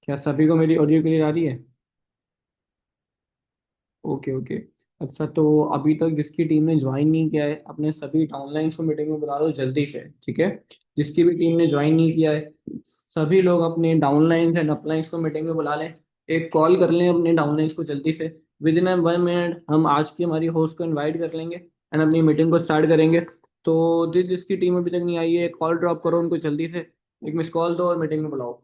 क्या सभी को मेरी ऑडियो क्लियर आ रही है? Okay okay. अच्छा, तो अभी तक जिसकी टीम ने ज्वाइन नहीं किया है, अपने सभी डाउनलाइंस को मीटिंग में बुला लो जल्दी से, ठीक है? जिसकी भी टीम ने ज्वाइन नहीं किया है, सभी लोग अपने डाउनलाइंस एंड अपलाइंस को मीटिंग में बुला लें। एक कॉल कर लें अपने डाउनलाइंस को जल्दी से। विद इन 1 मिनट हम आज की हमारी होस्ट को इनवाइट कर लेंगे एंड अपनी मीटिंग को स्टार्ट करेंगे। तो जिसकी टीम अभी तक नहीं आई है, कॉल ड्रॉप करो उनको जल्दी से। एक मिस कॉल दो और मीटिंग में बुलाओ।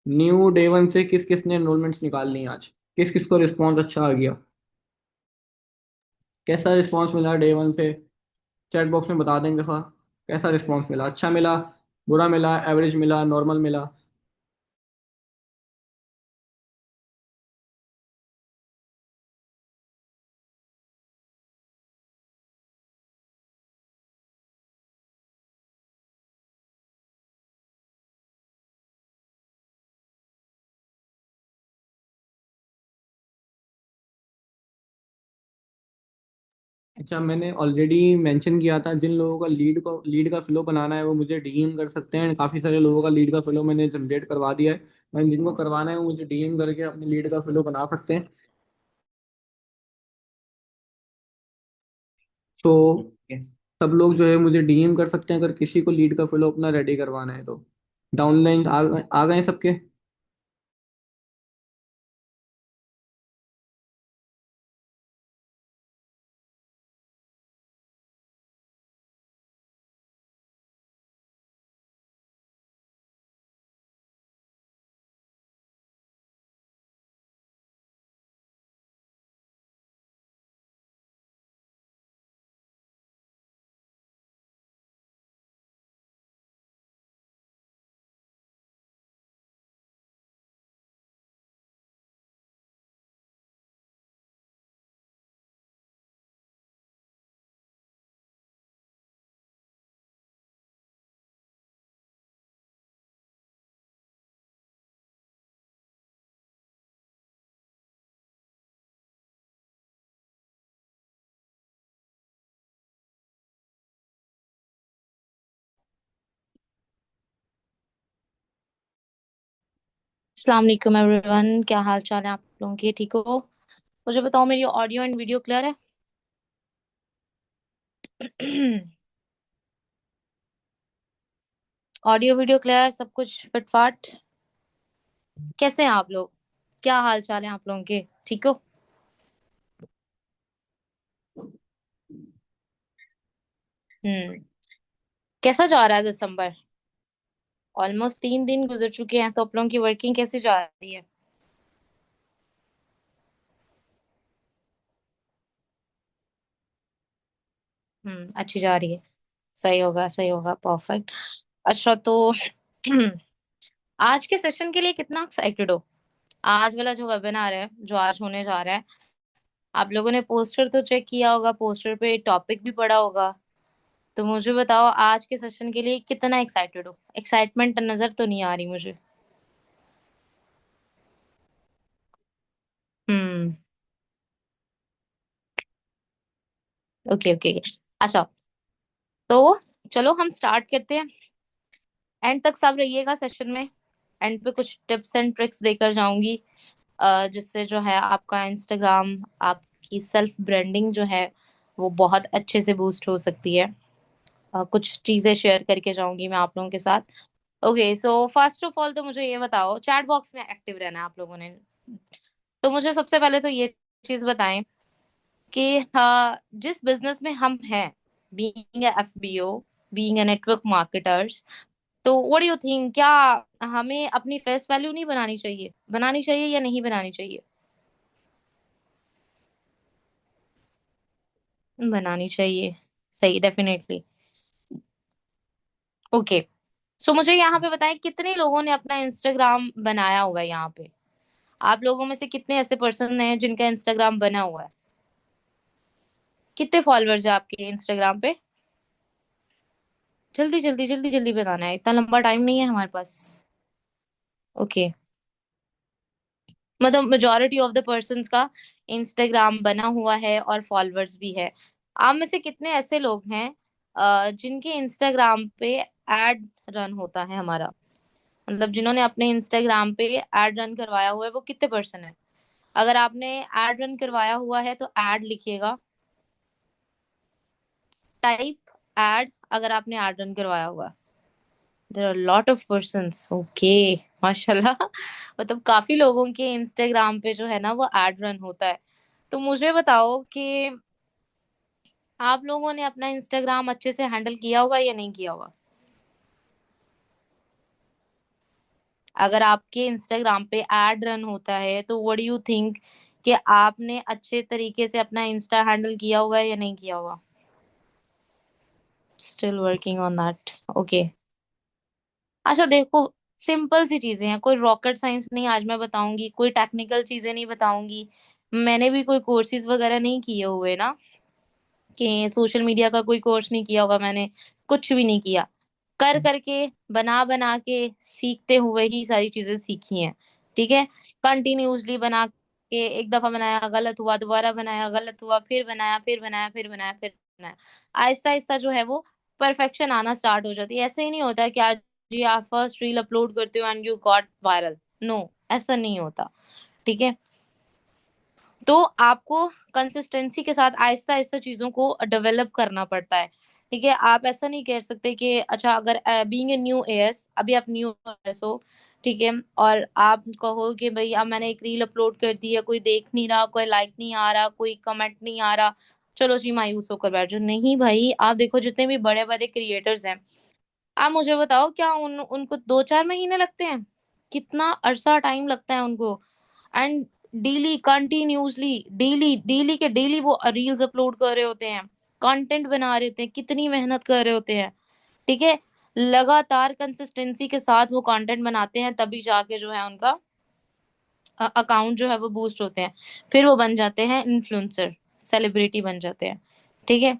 न्यू डे वन से किस किस ने एनरोलमेंट्स निकाल ली आज? किस किस को रिस्पॉन्स अच्छा आ गया? कैसा रिस्पॉन्स मिला डे वन से? चैट बॉक्स में बता देंगे सर। कैसा रिस्पॉन्स मिला? अच्छा मिला, बुरा मिला, एवरेज मिला, नॉर्मल मिला? अच्छा, मैंने ऑलरेडी मेंशन किया था, जिन लोगों का लीड का फ्लो बनाना है वो मुझे डीएम कर सकते हैं। काफ़ी सारे लोगों का लीड का फ्लो मैंने जनरेट करवा दिया है। मैं जिनको करवाना है वो मुझे डीएम करके अपने लीड का फ्लो बना सकते हैं। तो सब लोग जो है मुझे डीएम कर सकते हैं, अगर किसी को लीड का फ्लो अपना रेडी करवाना है तो। डाउनलाइन आ गए सबके? अस्सलाम वालेकुम एवरीवन, क्या हाल चाल है आप लोगों के? ठीक हो? मुझे बताओ, मेरी ऑडियो एंड वीडियो क्लियर है? ऑडियो वीडियो क्लियर, सब कुछ फिटफाट? कैसे हैं आप लोग? क्या हाल चाल है आप लोगों के? ठीक हो? हम्म। कैसा जा रहा है दिसंबर? ऑलमोस्ट 3 दिन गुजर चुके हैं, तो आप लोगों की वर्किंग कैसे जा रही है? अच्छी जा रही है। सही होगा, सही होगा, परफेक्ट। अच्छा, तो आज के सेशन के लिए कितना एक्साइटेड हो? आज वाला जो वेबिनार है, जो आज होने जा रहा है, आप लोगों ने पोस्टर तो चेक किया होगा, पोस्टर पे टॉपिक भी पढ़ा होगा। तो मुझे बताओ, आज के सेशन के लिए कितना एक्साइटेड हो? एक्साइटमेंट नजर तो नहीं आ रही मुझे। हम्म। Okay okay. अच्छा, तो चलो हम स्टार्ट करते हैं। एंड तक सब रहिएगा सेशन में। एंड पे कुछ टिप्स एंड ट्रिक्स देकर जाऊंगी, जिससे जो है आपका इंस्टाग्राम, आपकी सेल्फ ब्रांडिंग जो है वो बहुत अच्छे से बूस्ट हो सकती है। कुछ चीजें शेयर करके जाऊंगी मैं आप लोगों के साथ। Okay, so first of all तो मुझे ये बताओ, चैट बॉक्स में एक्टिव रहना है आप लोगों ने। तो मुझे सबसे पहले तो ये चीज बताएं कि जिस बिजनेस में हम हैं, being a FBO, being a network marketers, तो व्हाट डू यू थिंक, क्या हमें अपनी फेस वैल्यू नहीं बनानी चाहिए? बनानी चाहिए या नहीं बनानी चाहिए? बनानी चाहिए। सही, डेफिनेटली। ओके, सो मुझे यहाँ पे बताएं, कितने लोगों ने अपना इंस्टाग्राम बनाया हुआ है यहाँ पे? आप लोगों में से कितने ऐसे पर्सन हैं जिनका इंस्टाग्राम बना हुआ है? कितने फॉलोअर्स है आपके इंस्टाग्राम पे? जल्दी जल्दी जल्दी जल्दी बताना है, इतना लंबा टाइम नहीं है हमारे पास। ओके, मतलब मेजोरिटी ऑफ द पर्सन्स का इंस्टाग्राम बना हुआ है और फॉलोअर्स भी है। आप में से कितने ऐसे लोग हैं जिनके इंस्टाग्राम पे एड रन होता है हमारा, मतलब जिन्होंने अपने इंस्टाग्राम पे एड रन करवाया हुआ है वो कितने पर्सन है। अगर आपने एड रन करवाया हुआ है तो एड लिखिएगा, टाइप एड, अगर आपने एड रन करवाया हुआ। There are lot of persons, okay, माशाल्लाह। मतलब काफी लोगों के इंस्टाग्राम पे जो है ना वो एड रन होता है। तो मुझे बताओ कि आप लोगों ने अपना इंस्टाग्राम अच्छे से हैंडल किया हुआ है या नहीं किया हुआ। अगर आपके इंस्टाग्राम पे एड रन होता है तो व्हाट डू यू थिंक कि आपने अच्छे तरीके से अपना इंस्टा हैंडल किया हुआ है या नहीं किया हुआ। Still working on that, okay. अच्छा देखो, सिंपल सी चीजें हैं, कोई रॉकेट साइंस नहीं आज मैं बताऊंगी, कोई टेक्निकल चीजें नहीं बताऊंगी। मैंने भी कोई कोर्सेज वगैरह नहीं किए हुए ना, कि सोशल मीडिया का कोई कोर्स नहीं किया हुआ मैंने, कुछ भी नहीं किया। कर करके, बना बना के, सीखते हुए ही सारी चीजें सीखी हैं। ठीक है। कंटिन्यूअसली बना के, एक दफा बनाया गलत हुआ, दोबारा बनाया गलत हुआ, फिर बनाया, फिर बनाया, फिर बनाया, फिर बनाया। आहिस्ता आहिस्ता जो है वो परफेक्शन आना स्टार्ट हो जाती है। ऐसे ही नहीं होता कि आज जी आप फर्स्ट रील अपलोड करते हो and you got viral. No, ऐसा नहीं होता। ठीक है। तो आपको कंसिस्टेंसी के साथ आहिस्ता आहिस्ता चीजों को डेवलप करना पड़ता है। ठीक है। आप ऐसा नहीं कह सकते कि अच्छा, अगर बीइंग ए न्यू एएस, अभी आप न्यू एएस हो, ठीक है, और आप कहो कि भाई अब मैंने एक रील अपलोड कर दी है, कोई देख नहीं रहा, कोई लाइक नहीं आ रहा, कोई कमेंट नहीं आ रहा, चलो जी मायूस होकर बैठ जाओ। नहीं भाई, आप देखो जितने भी बड़े बड़े क्रिएटर्स हैं, आप मुझे बताओ क्या उनको 2-4 महीने लगते हैं, कितना अरसा टाइम लगता है उनको। And daily continuously, daily daily के डेली वो रील्स अपलोड कर रहे होते हैं, कंटेंट बना रहे होते हैं, कितनी मेहनत कर रहे होते हैं। ठीक है। लगातार कंसिस्टेंसी के साथ वो कंटेंट बनाते हैं, तभी जाके जो है उनका अकाउंट जो है वो बूस्ट होते हैं। फिर वो बन जाते हैं इन्फ्लुएंसर, सेलिब्रिटी बन जाते हैं। ठीक है।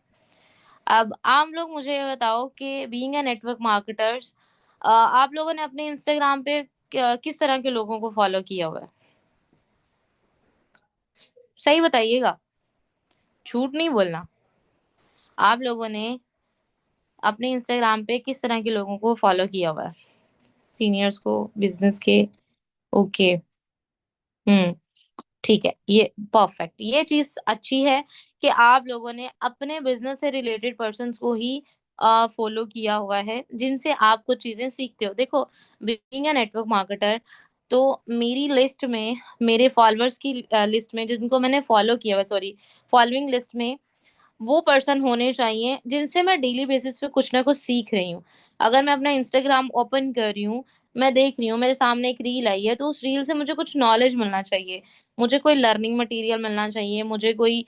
अब आम लोग मुझे ये बताओ कि बीइंग ए नेटवर्क मार्केटर्स, आप लोगों ने अपने इंस्टाग्राम पे किस तरह के लोगों को फॉलो किया हुआ है। सही बताइएगा, झूठ नहीं बोलना। आप लोगों ने अपने इंस्टाग्राम पे किस तरह के लोगों को फॉलो किया हुआ है। सीनियर्स को, बिजनेस के, ओके। हम्म। ठीक है, ये परफेक्ट, ये चीज अच्छी है कि आप लोगों ने अपने बिजनेस से रिलेटेड पर्सन्स को ही फॉलो किया हुआ है, जिनसे आप कुछ चीजें सीखते हो। देखो, बीइंग अ नेटवर्क मार्केटर, तो मेरी लिस्ट में, मेरे फॉलोअर्स की लिस्ट में जिनको मैंने फॉलो किया हुआ, सॉरी, फॉलोइंग लिस्ट में वो पर्सन होने चाहिए जिनसे मैं डेली बेसिस पे कुछ ना कुछ सीख रही हूँ। अगर मैं अपना इंस्टाग्राम ओपन कर रही हूँ, मैं देख रही हूँ मेरे सामने एक रील आई है, तो उस रील से मुझे कुछ नॉलेज मिलना चाहिए, मुझे कोई लर्निंग मटेरियल मिलना चाहिए, मुझे कोई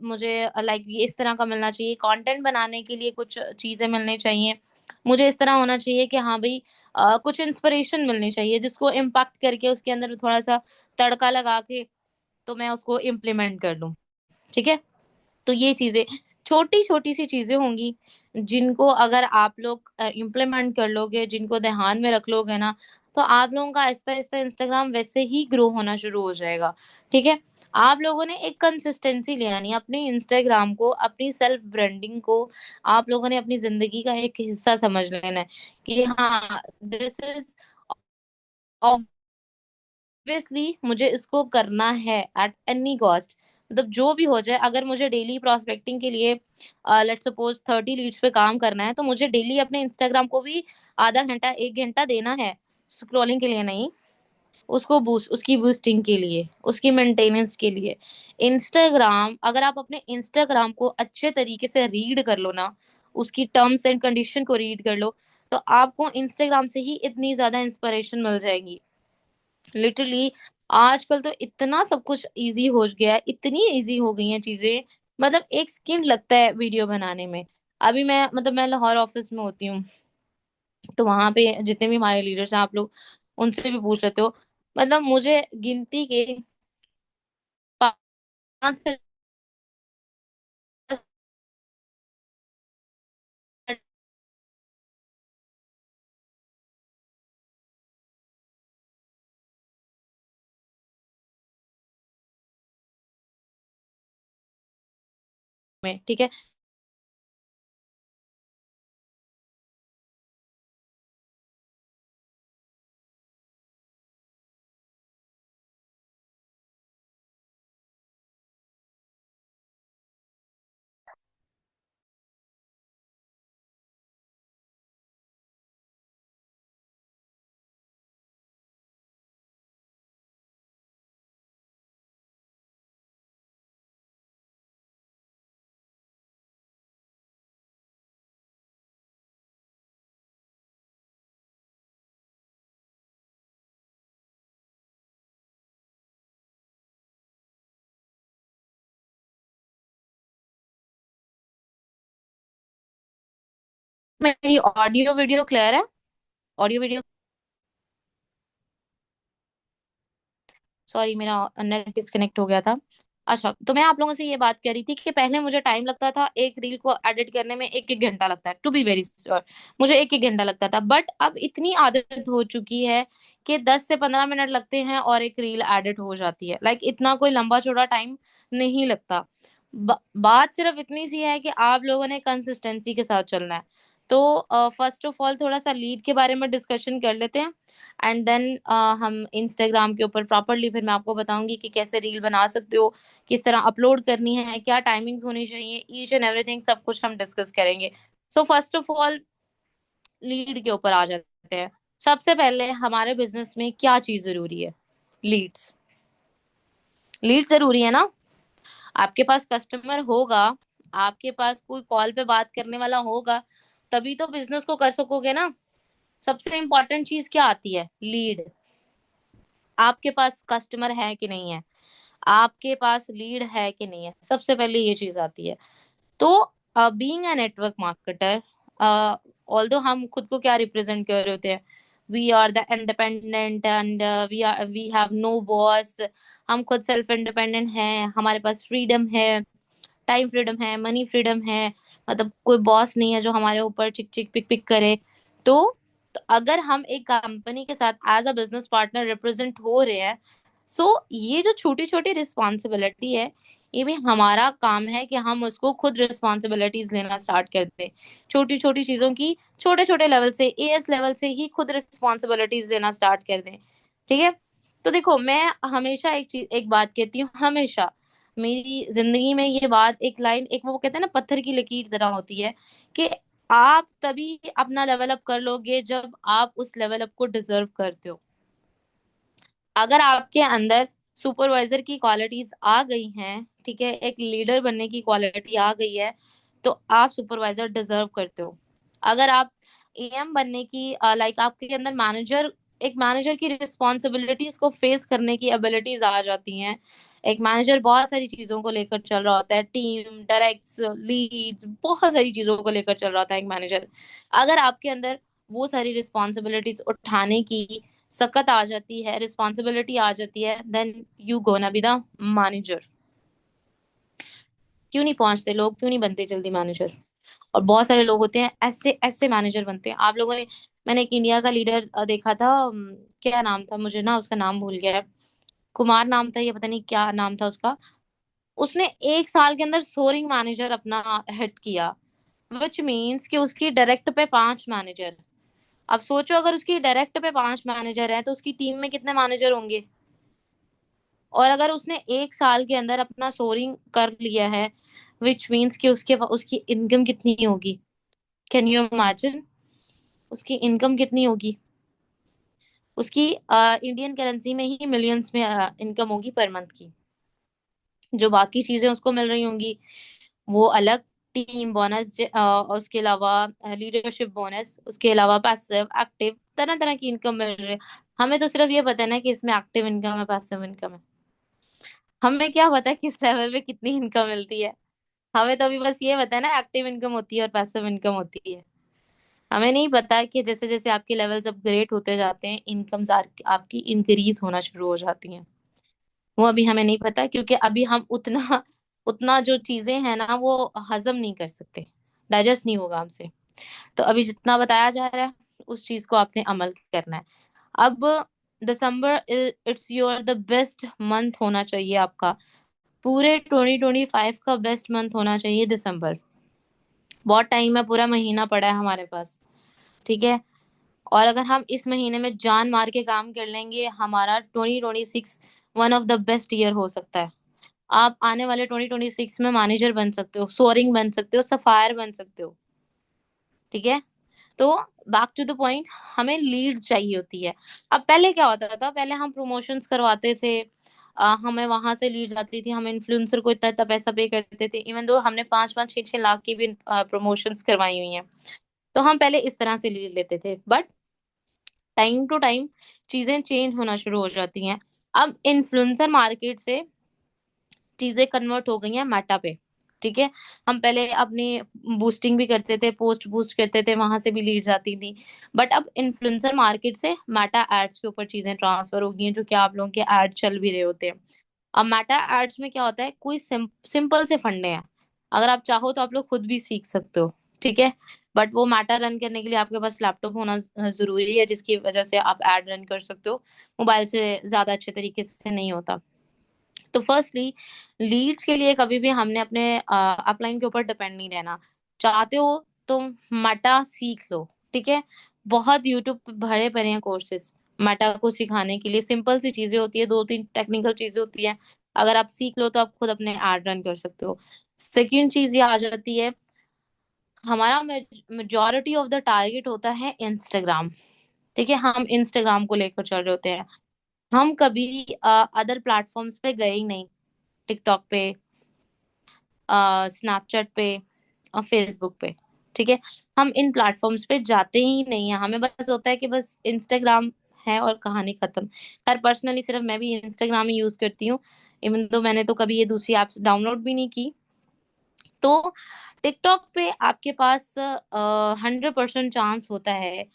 मुझे लाइक इस तरह का मिलना चाहिए, कंटेंट बनाने के लिए कुछ चीजें मिलनी चाहिए। मुझे इस तरह होना चाहिए कि हाँ भाई, कुछ इंस्पिरेशन मिलनी चाहिए जिसको इम्पैक्ट करके उसके अंदर थोड़ा सा तड़का लगा के तो मैं उसको इम्प्लीमेंट कर लूँ। ठीक है। तो ये चीजें, छोटी छोटी सी चीजें होंगी, जिनको अगर आप लोग इम्प्लीमेंट कर लोगे, जिनको ध्यान में रख लोगे ना, तो आप लोगों का आहिस्ता आहिस्ता इंस्टाग्राम वैसे ही ग्रो होना शुरू हो जाएगा। ठीक है। आप लोगों ने एक कंसिस्टेंसी ले आनी है अपने इंस्टाग्राम को, अपनी सेल्फ ब्रांडिंग को। आप लोगों ने अपनी जिंदगी का एक हिस्सा समझ लेना है कि हाँ, दिस इज ऑब्वियसली, मुझे इसको करना है एट एनी कॉस्ट। मतलब जो भी हो जाए, अगर मुझे डेली प्रोस्पेक्टिंग के लिए लेट्स सपोज 30 लीड्स पे काम करना है, तो मुझे डेली अपने इंस्टाग्राम को भी आधा घंटा 1 घंटा देना है, स्क्रॉलिंग के लिए नहीं, उसको बूस्ट, उसकी बूस्टिंग के लिए, उसकी मेंटेनेंस के लिए। इंस्टाग्राम, अगर आप अपने इंस्टाग्राम को अच्छे तरीके से रीड कर लो ना, उसकी टर्म्स एंड कंडीशन को रीड कर लो, तो आपको इंस्टाग्राम से ही इतनी ज्यादा इंस्पिरेशन मिल जाएगी। लिटरली आजकल तो इतना सब कुछ इजी हो गया है, इतनी इजी हो गई हैं चीजें, मतलब एक सेकंड लगता है वीडियो बनाने में। अभी मैं, मतलब मैं लाहौर ऑफिस में होती हूँ, तो वहां पे जितने भी हमारे लीडर्स हैं, आप लोग उनसे भी पूछ लेते हो, मतलब मुझे गिनती के 5 से 10 में, ठीक है, मेरी ऑडियो वीडियो क्लियर है? ऑडियो वीडियो, सॉरी मेरा नेट डिस्कनेक्ट हो गया था। अच्छा, तो मैं आप लोगों से ये बात कह रही थी कि पहले मुझे टाइम लगता था एक रील को एडिट करने में, एक एक घंटा लगता है, टू बी वेरी श्योर मुझे एक एक घंटा लगता था। बट अब इतनी आदत हो चुकी है कि 10 से 15 मिनट लगते हैं और एक रील एडिट हो जाती है। लाइक इतना कोई लंबा चौड़ा टाइम नहीं लगता। बात सिर्फ इतनी सी है कि आप लोगों ने कंसिस्टेंसी के साथ चलना है। तो फर्स्ट ऑफ ऑल थोड़ा सा लीड के बारे में डिस्कशन कर लेते हैं, एंड देन हम इंस्टाग्राम के ऊपर प्रॉपरली फिर मैं आपको बताऊंगी कि कैसे रील बना सकते हो, किस तरह अपलोड करनी है, क्या टाइमिंग्स होनी चाहिए, ईच एंड एवरीथिंग सब कुछ हम डिस्कस करेंगे। So first of all lead के ऊपर आ जाते हैं। सबसे पहले हमारे बिजनेस में क्या चीज जरूरी है? लीड्स। लीड जरूरी है ना? आपके पास कस्टमर होगा, आपके पास कोई कॉल पे बात करने वाला होगा, तभी तो बिजनेस को कर सकोगे ना। सबसे इंपॉर्टेंट चीज क्या आती है? लीड। आपके पास कस्टमर है कि नहीं है, आपके पास लीड है कि नहीं है, सबसे पहले ये चीज आती है। तो being a network marketer, although हम खुद को क्या रिप्रेजेंट कर रहे होते हैं, we are the independent and we have no boss. हम खुद सेल्फ इंडिपेंडेंट हैं, हमारे पास फ्रीडम है, टाइम फ्रीडम है, मनी फ्रीडम है, मतलब कोई बॉस नहीं है जो हमारे ऊपर चिक चिक पिक पिक करे। तो, तो अगर हम एक कंपनी के साथ as a business partner represent हो रहे हैं, सो ये जो छोटी छोटी रिस्पॉन्सिबिलिटी है, ये भी हमारा काम है कि हम उसको खुद रिस्पॉन्सिबिलिटीज लेना स्टार्ट कर दें। छोटी छोटी चीजों की, छोटे छोटे लेवल से, एएस लेवल से ही खुद रिस्पॉन्सिबिलिटीज लेना स्टार्ट कर दें। ठीक है? तो देखो, मैं हमेशा एक चीज, एक बात कहती हूँ हमेशा, मेरी जिंदगी में ये बात, एक लाइन, एक वो कहते हैं ना पत्थर की लकीर तरह होती है, कि आप तभी अपना लेवल अप कर लोगे जब आप उस लेवल अप को डिजर्व करते हो। अगर आपके अंदर सुपरवाइजर की क्वालिटीज आ गई हैं, ठीक है, एक लीडर बनने की क्वालिटी आ गई है, तो आप सुपरवाइजर डिजर्व करते हो। अगर आप एएम बनने की, लाइक आपके अंदर मैनेजर, एक मैनेजर की रिस्पॉन्सिबिलिटीज को फेस करने की एबिलिटीज आ जाती हैं। एक मैनेजर बहुत सारी चीजों को लेकर चल रहा होता है, टीम, डायरेक्ट्स, लीड्स, बहुत सारी चीजों को लेकर चल रहा होता है एक मैनेजर। अगर आपके अंदर वो सारी रिस्पॉन्सिबिलिटीज उठाने की सकत आ जाती है, रिस्पॉन्सिबिलिटी आ जाती है, then you gonna be the manager. क्यों नहीं पहुंचते लोग, क्यों नहीं बनते जल्दी मैनेजर? और बहुत सारे लोग होते हैं ऐसे ऐसे मैनेजर बनते हैं। आप लोगों ने, मैंने एक इंडिया का लीडर देखा था, क्या नाम था, मुझे ना उसका नाम भूल गया है, कुमार नाम था, ये पता नहीं क्या नाम था उसका। उसने 1 साल के अंदर सोरिंग मैनेजर अपना हिट किया, विच मीन्स कि उसकी डायरेक्ट पे 5 मैनेजर। अब सोचो, अगर उसकी डायरेक्ट पे 5 मैनेजर हैं तो उसकी टीम में कितने मैनेजर होंगे? और अगर उसने 1 साल के अंदर अपना सोरिंग कर लिया है, विच मीन्स कि उसके उसकी इनकम कितनी होगी? कैन यू इमेजिन उसकी इनकम कितनी होगी? उसकी इंडियन करेंसी में ही मिलियंस में इनकम होगी पर मंथ की। जो बाकी चीजें उसको मिल रही होंगी वो अलग, टीम बोनस, उसके अलावा लीडरशिप बोनस, उसके अलावा पैसिव एक्टिव तरह तरह की इनकम मिल रही है। हमें तो सिर्फ ये पता है ना कि इसमें एक्टिव इनकम है, पैसिव इनकम है। हमें क्या पता है किस लेवल पे कितनी इनकम मिलती है? हमें तो अभी बस ये पता है ना एक्टिव इनकम होती है और पैसिव इनकम होती है। हमें नहीं पता कि जैसे जैसे आपके लेवल्स अपग्रेड होते जाते हैं, इनकम्स आपकी इंक्रीज होना शुरू हो जाती हैं। वो अभी हमें नहीं पता, क्योंकि अभी हम उतना उतना जो चीजें हैं ना वो हजम नहीं कर सकते, डाइजेस्ट नहीं होगा हमसे। तो अभी जितना बताया जा रहा है उस चीज को आपने अमल करना है। अब दिसंबर, it's your the best month होना चाहिए आपका, पूरे 2025 का बेस्ट मंथ होना चाहिए दिसंबर। बहुत टाइम है, पूरा महीना पड़ा है हमारे पास। ठीक है? और अगर हम इस महीने में जान मार के काम कर लेंगे, हमारा 2026 one of the best year हो सकता है। आप आने वाले 2026 में मैनेजर बन सकते हो, सोअरिंग बन सकते हो, सफायर बन सकते हो। ठीक है? तो बैक टू द पॉइंट, हमें लीड चाहिए होती है। अब पहले क्या होता था, पहले हम प्रमोशंस करवाते थे, हमें वहां से लीड आती थी, हम इन्फ्लुएंसर को इतना इतना पैसा पे करते थे, इवन दो हमने 5 5 6 6 लाख की भी प्रमोशंस करवाई हुई हैं। तो हम पहले इस तरह से लीड लेते थे, बट टाइम टू टाइम चीजें चेंज होना शुरू हो जाती हैं। अब इन्फ्लुएंसर मार्केट से चीजें कन्वर्ट हो गई हैं मेटा पे। ठीक है। हम पहले अपनी बूस्टिंग भी करते थे, पोस्ट बूस्ट करते थे, वहां से भी लीड्स आती थी। बट अब इन्फ्लुएंसर मार्केट से मेटा एड्स के ऊपर चीजें ट्रांसफर हो गई हैं, जो कि आप लोगों के एड चल भी रहे होते हैं। अब मेटा एड्स में क्या होता है, कोई सिंपल से फंडे हैं, अगर आप चाहो तो आप लोग खुद भी सीख सकते हो, ठीक है। बट वो मेटा रन करने के लिए आपके पास लैपटॉप होना जरूरी है, जिसकी वजह से आप एड रन कर सकते हो। मोबाइल से ज्यादा अच्छे तरीके से नहीं होता। तो फर्स्टली, लीड्स के लिए कभी भी हमने अपने अपलाइन के ऊपर डिपेंड नहीं रहना। चाहते हो तो मटा सीख लो, ठीक है। बहुत यूट्यूब पे भरे पड़े हैं कोर्सेज मटा को सिखाने के लिए। सिंपल सी चीजें होती है, दो तीन टेक्निकल चीजें होती हैं, अगर आप सीख लो तो आप खुद अपने एड रन कर सकते हो। सेकंड चीज ये आ जाती है, हमारा मेजोरिटी ऑफ द टारगेट होता है इंस्टाग्राम, ठीक है। हम इंस्टाग्राम को लेकर चल रहे होते हैं, हम कभी अदर प्लेटफॉर्म्स पे गए ही नहीं। टिकटॉक पे, स्नैपचैट पे और फेसबुक पे, ठीक है। हम इन प्लेटफॉर्म्स पे जाते ही नहीं है, हमें बस होता है कि बस इंस्टाग्राम है और कहानी खत्म। खैर पर्सनली सिर्फ मैं भी इंस्टाग्राम ही यूज करती हूँ, इवन तो मैंने तो कभी ये दूसरी एप्स डाउनलोड भी नहीं की। तो टिकटॉक पे आपके पास 100% चांस होता है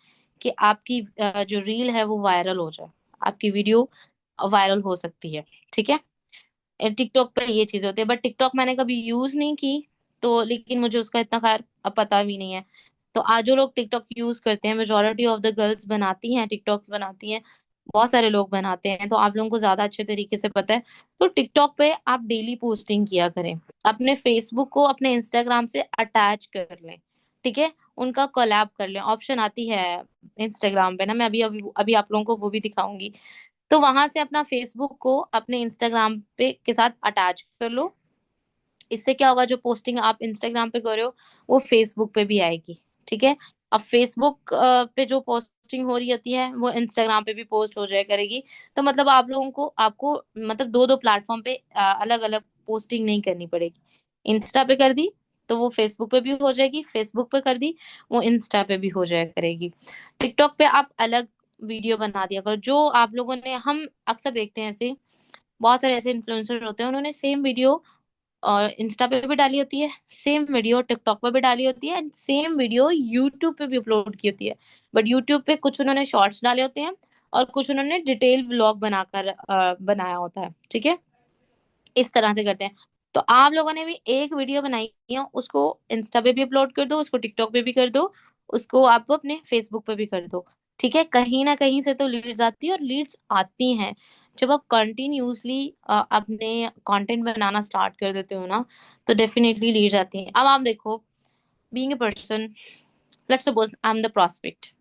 कि आपकी जो रील है वो वायरल हो जाए, आपकी वीडियो वायरल हो सकती है, ठीक है। टिकटॉक पे ये चीज होती है, बट टिकटॉक मैंने कभी यूज नहीं की, तो लेकिन मुझे उसका इतना खैर अब पता भी नहीं है। तो आज जो लोग टिकटॉक यूज करते हैं, मेजोरिटी ऑफ द गर्ल्स बनाती हैं, टिकटॉक्स बनाती हैं, बहुत सारे लोग बनाते हैं, तो आप लोगों को ज्यादा अच्छे तरीके से पता है। तो टिकटॉक पे आप डेली पोस्टिंग किया करें, अपने फेसबुक को अपने इंस्टाग्राम से अटैच कर लें, ठीक है। उनका कोलैब कर लें, ऑप्शन आती है इंस्टाग्राम पे ना, मैं अभी अभी अभी आप लोगों को वो भी दिखाऊंगी। तो वहां से अपना फेसबुक को अपने इंस्टाग्राम पे के साथ अटैच कर लो। इससे क्या होगा, जो पोस्टिंग आप इंस्टाग्राम पे कर रहे हो वो फेसबुक पे भी आएगी, ठीक है। अब फेसबुक पे जो पोस्टिंग हो रही होती है वो इंस्टाग्राम पे भी पोस्ट हो जाया करेगी। तो मतलब आप लोगों को आपको मतलब दो दो प्लेटफॉर्म पे अलग अलग पोस्टिंग नहीं करनी पड़ेगी। इंस्टा पे कर दी तो वो फेसबुक पे भी हो जाएगी, फेसबुक पे कर दी वो इंस्टा पे भी हो जाया करेगी। टिकटॉक पे आप अलग वीडियो बना दिया करो, जो आप लोगों ने, हम अक्सर देखते हैं ऐसे बहुत सारे ऐसे इन्फ्लुएंसर होते हैं, उन्होंने सेम वीडियो और इंस्टा पे भी डाली होती है, सेम वीडियो टिकटॉक पे भी डाली होती है, एंड सेम वीडियो यूट्यूब पे भी अपलोड की होती है। बट यूट्यूब पे कुछ उन्होंने शॉर्ट्स डाले होते हैं और कुछ उन्होंने डिटेल व्लॉग बनाकर बनाया होता है, ठीक है। इस तरह से करते हैं। तो आप लोगों ने भी एक वीडियो बनाई है, उसको इंस्टा पे भी अपलोड कर दो, उसको टिकटॉक पे भी कर दो, उसको आप अपने फेसबुक पे भी कर दो, ठीक है। कहीं ना कहीं से तो लीड्स आती है, और लीड्स आती हैं जब आप कंटिन्यूसली अपने कंटेंट बनाना स्टार्ट कर देते हो ना, तो डेफिनेटली लीड्स आती हैं। अब आप देखो, being a person, let's suppose I am the prospect,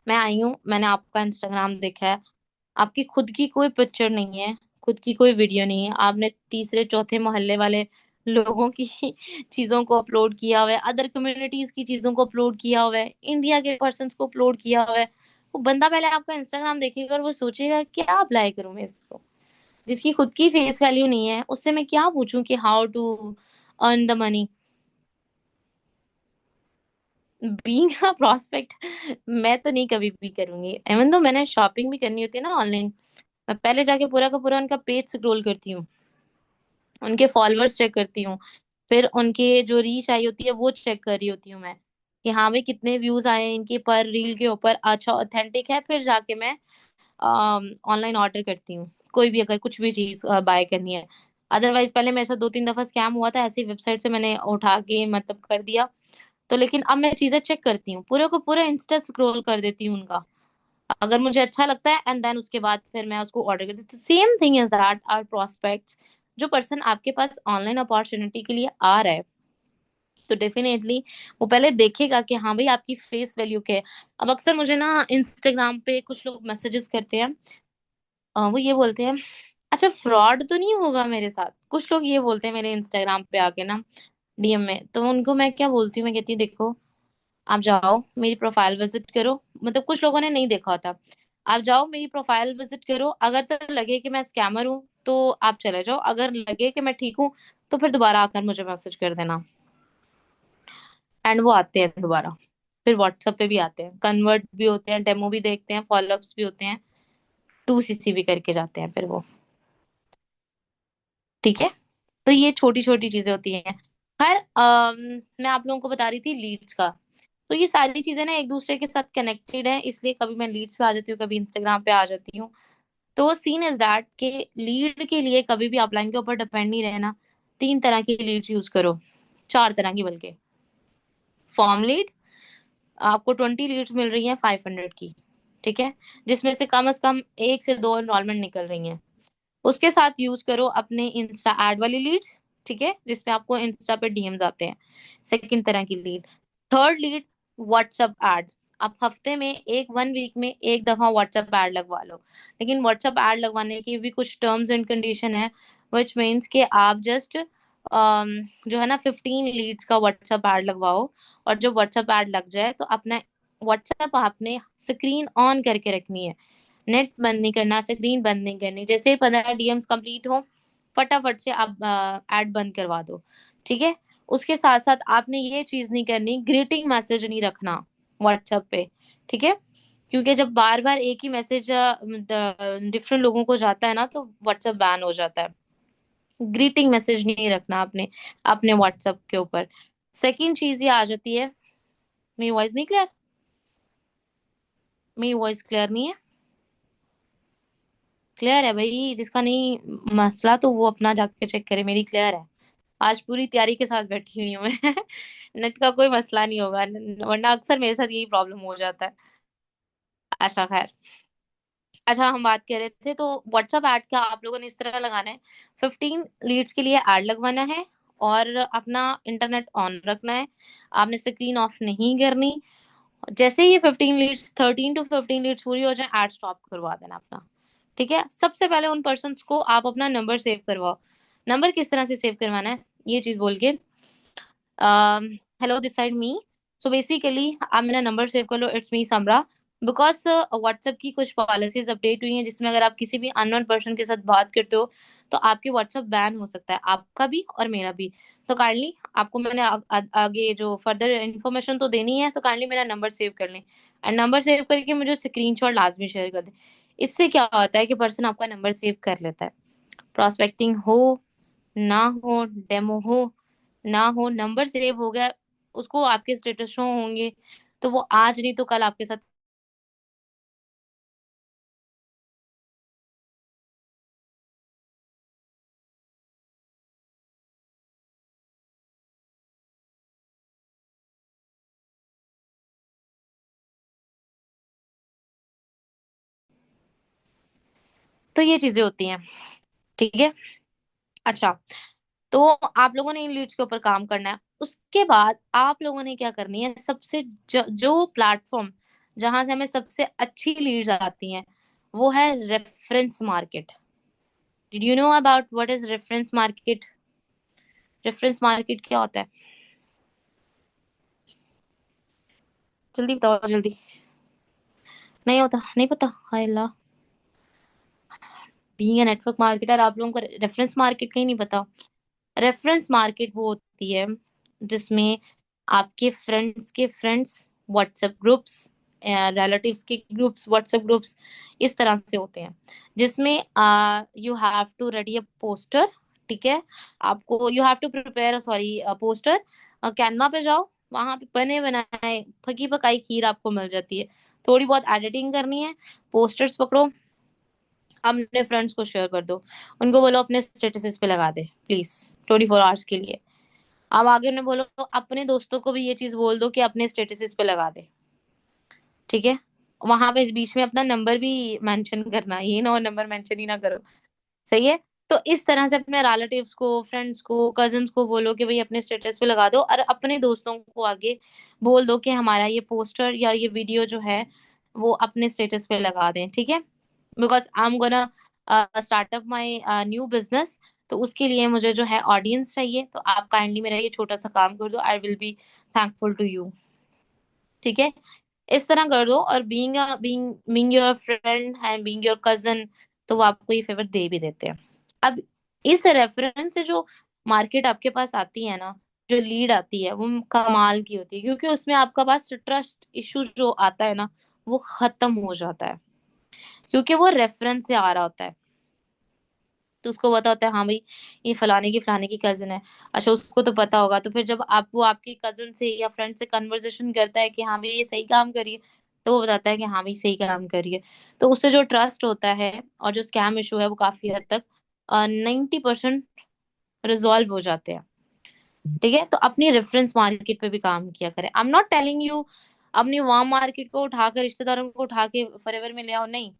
मैं आई हूँ, मैंने आपका इंस्टाग्राम देखा है, आपकी खुद की कोई पिक्चर नहीं है, खुद की कोई वीडियो नहीं है, आपने तीसरे चौथे मोहल्ले वाले लोगों की चीजों को अपलोड किया हुआ है, अदर कम्युनिटीज की चीजों को अपलोड किया हुआ है, इंडिया के पर्सन को अपलोड किया हुआ है। वो बंदा पहले आपका इंस्टाग्राम देखेगा और वो सोचेगा क्या अप्लाई करूं मैं इसको, जिसकी खुद की फेस वैल्यू नहीं है उससे मैं क्या पूछूं कि how to earn the money. Being a prospect मैं तो नहीं कभी भी करूंगी, इवन तो मैंने शॉपिंग भी करनी होती है ना ऑनलाइन, मैं पहले जाके पूरा का पूरा उनका पेज स्क्रॉल करती हूँ, उनके फॉलोअर्स चेक करती हूँ, फिर उनके जो रीच आई होती है वो चेक कर रही होती हूँ मैं, कि हाँ भाई कितने व्यूज आए हैं इनके पर रील के ऊपर, अच्छा ऑथेंटिक है, फिर जाके मैं ऑनलाइन ऑर्डर करती हूँ कोई भी अगर कुछ भी चीज बाय करनी है। अदरवाइज पहले मेरे साथ दो तीन दफा स्कैम हुआ था, ऐसी वेबसाइट से मैंने उठा के मतलब कर दिया। तो लेकिन अब मैं चीजें चेक करती हूँ, पूरे को पूरा इंस्टा स्क्रॉल कर देती हूँ उनका, अगर मुझे अच्छा लगता है एंड देन उसके बाद फिर मैं उसको ऑर्डर करती हूँ। Same thing is that our prospects, जो पर्सन आपके पास ऑनलाइन अपॉर्चुनिटी के लिए आ रहा है, तो डेफिनेटली वो पहले देखेगा कि हाँ भाई आपकी फेस वैल्यू क्या है। अब अक्सर मुझे ना इंस्टाग्राम पे कुछ लोग मैसेजेस करते हैं, वो ये बोलते हैं, अच्छा फ्रॉड तो नहीं होगा मेरे साथ, कुछ लोग ये बोलते हैं मेरे इंस्टाग्राम पे आके ना डीएम में। तो उनको मैं क्या बोलती हूँ, मैं कहती हूँ देखो, आप जाओ मेरी प्रोफाइल विजिट करो, मतलब कुछ लोगों ने नहीं देखा होता, आप जाओ मेरी प्रोफाइल विजिट करो, अगर तो लगे कि मैं स्कैमर हूँ तो आप चले जाओ, अगर लगे कि मैं ठीक हूँ तो फिर दोबारा आकर मुझे मैसेज कर देना। एंड वो आते हैं दोबारा, फिर व्हाट्सएप पे भी आते हैं, कन्वर्ट भी होते हैं, डेमो भी देखते हैं, फॉलोअप्स भी होते हैं, 2CC भी करके जाते हैं फिर वो, ठीक है। तो ये छोटी छोटी चीजें होती हैं। खैर मैं आप लोगों को बता रही थी लीड्स का। तो ये सारी चीजें ना एक दूसरे के साथ कनेक्टेड है, इसलिए कभी मैं लीड्स पे आ जाती हूँ, कभी इंस्टाग्राम पे आ जाती हूँ। तो सीन इज दैट के लीड के लिए कभी भी अपलाइन के ऊपर डिपेंड नहीं रहना। 3 तरह की लीड्स यूज करो, 4 तरह की बल्कि। फॉर्म लीड, आपको 20 लीड्स मिल रही हैं 500 की, ठीक है, जिसमें से कम 1 से 2 एनरोलमेंट निकल रही हैं। उसके साथ यूज करो अपने इंस्टा एड वाली लीड्स, ठीक है, जिसपे आपको इंस्टा पे डीएम्स आते हैं। सेकंड तरह की lead. Third lead, WhatsApp ad. आप हफ्ते में 1 वीक में 1 दफा व्हाट्सएप एड लगवा लो। लेकिन व्हाट्सएप एड लगवाने की भी कुछ टर्म्स एंड कंडीशन है, विच मीन्स कि आप जस्ट जो है ना 15 लीड्स का व्हाट्सएप एड लगवाओ। और जब व्हाट्सएप ऐड लग जाए तो अपना व्हाट्सएप आपने स्क्रीन ऑन करके रखनी है, नेट बंद नहीं करना, स्क्रीन बंद नहीं करनी। जैसे ही 15 डीएम्स कंप्लीट हो, फटाफट से आप ऐड बंद करवा दो, ठीक है। उसके साथ साथ आपने ये चीज नहीं करनी, ग्रीटिंग मैसेज नहीं रखना व्हाट्सएप पे, ठीक है। क्योंकि जब बार बार एक ही मैसेज डिफरेंट लोगों को जाता है ना, तो व्हाट्सएप बैन हो जाता है। ग्रीटिंग मैसेज नहीं रखना आपने अपने व्हाट्सएप के ऊपर। सेकंड चीज ये आ जाती है, मेरी वॉइस नहीं क्लियर? मेरी वॉइस क्लियर नहीं है? क्लियर है भाई, जिसका नहीं मसला तो वो अपना जाके चेक करे, मेरी क्लियर है। आज पूरी तैयारी के साथ बैठी हुई हूँ मैं। नेट का कोई मसला नहीं होगा, वरना अक्सर मेरे साथ यही प्रॉब्लम हो जाता है। अच्छा खैर, अच्छा हम बात कर रहे थे, तो व्हाट्सएप ऐड का आप लोगों ने इस तरह लगाना है। 15 लीड्स के लिए ऐड लगवाना है, और अपना इंटरनेट ऑन रखना है, आपने स्क्रीन ऑफ नहीं करनी। जैसे ही 15 लीड्स, 13 to 15 लीड्स पूरी हो जाए, ऐड स्टॉप करवा देना अपना, ठीक है। सबसे पहले उन पर्सन को आप अपना नंबर सेव करवाओ। नंबर किस तरह से सेव करवाना है, ये चीज बोल के, hello this side me. So basically आप मेरा नंबर सेव कर लो, it's me Samra. Because WhatsApp की कुछ पॉलिसीज अपडेट हुई हैं, जिसमें अगर आप किसी भी अननोन पर्सन के साथ बात करते हो तो आपकी व्हाट्सएप बैन हो सकता है, आपका भी और मेरा भी। तो काइंडली आपको मैंने आगे जो फर्दर इन्फॉर्मेशन तो देनी है, तो काइंडली मेरा नंबर सेव कर लें, एंड नंबर सेव करके मुझे स्क्रीनशॉट लाजमी शेयर कर दें। इससे क्या होता है कि पर्सन आपका नंबर सेव कर लेता है। प्रोस्पेक्टिंग हो ना हो, डेमो हो ना हो, नंबर सेव हो गया, उसको आपके स्टेटस शो होंगे, तो वो आज नहीं तो कल आपके साथ। तो ये चीजें होती हैं, ठीक है। अच्छा, तो आप लोगों ने इन लीड्स के ऊपर काम करना है। उसके बाद आप लोगों ने क्या करनी है, सबसे जो प्लेटफॉर्म जहां से हमें सबसे अच्छी लीड्स आती हैं, वो है reference market. Did you know about what is reference market? Reference market क्या होता है? जल्दी बताओ जल्दी। नहीं होता, नहीं पता, हाय अल्लाह। बीइंग ए नेटवर्क मार्केटर आप लोगों को रेफरेंस मार्केट का ही नहीं पता? रेफरेंस मार्केट वो होती है जिसमें आपके फ्रेंड्स के फ्रेंड्स व्हाट्सएप ग्रुप्स, रिलेटिव्स के ग्रुप्स व्हाट्सएप ग्रुप्स, इस तरह से होते हैं, जिसमें you have to ready a poster, ठीक है। आपको you have to prepare sorry poster. Canva पे जाओ, वहां पे बने बनाए फकी पकाई खीर आपको मिल जाती है। थोड़ी बहुत एडिटिंग करनी है, पोस्टर्स पकड़ो, अपने फ्रेंड्स को शेयर कर दो, उनको बोलो अपने स्टेटसेस पे लगा दे प्लीज, 24 आवर्स के लिए। अब आगे उन्हें बोलो अपने दोस्तों को भी ये चीज बोल दो कि अपने स्टेटसेस पे लगा दे, ठीक है। वहां पे इस बीच में अपना नंबर भी मेंशन करना, ये ना हो नंबर मेंशन ही ना करो, सही है। तो इस तरह से अपने रिलेटिव्स को, फ्रेंड्स को, कजिन्स को बोलो कि भाई अपने स्टेटस पे लगा दो, और अपने दोस्तों को आगे बोल दो कि हमारा ये पोस्टर या ये वीडियो जो है वो अपने स्टेटस पे लगा दें, ठीक है। Because I am gonna start up my new business, तो उसके लिए मुझे जो है ऑडियंस चाहिए, तो आप काइंडली मेरा ये छोटा सा काम कर दो, I will be thankful to you, ठीक है। इस तरह कर दो, और being being being your friend and being your cousin, तो वो आपको ये फेवर दे भी देते हैं। अब इस रेफरेंस से जो मार्केट आपके पास आती है ना, जो लीड आती है वो कमाल की होती है, क्योंकि उसमें आपका पास ट्रस्ट इशू जो आता है ना, वो खत्म हो जाता है, क्योंकि वो रेफरेंस से आ रहा होता है। तो उसको पता होता है हाँ भाई ये फलाने की कजिन है। अच्छा उसको तो पता होगा, तो फिर जब आप वो आपके कजिन से या फ्रेंड से कन्वर्सेशन करता है कि हाँ भाई ये सही काम करिए, तो वो बताता है कि हाँ भाई सही काम करिए। तो उससे जो ट्रस्ट होता है और जो स्कैम इशू है वो काफी हद तक 90% रिजॉल्व हो जाते हैं। ठीक है, तो अपनी रेफरेंस मार्केट पे भी काम किया करें। आई एम नॉट टेलिंग यू अपनी वार्म मार्केट को उठाकर रिश्तेदारों को उठा के फॉरएवर में ले आओ, नहीं,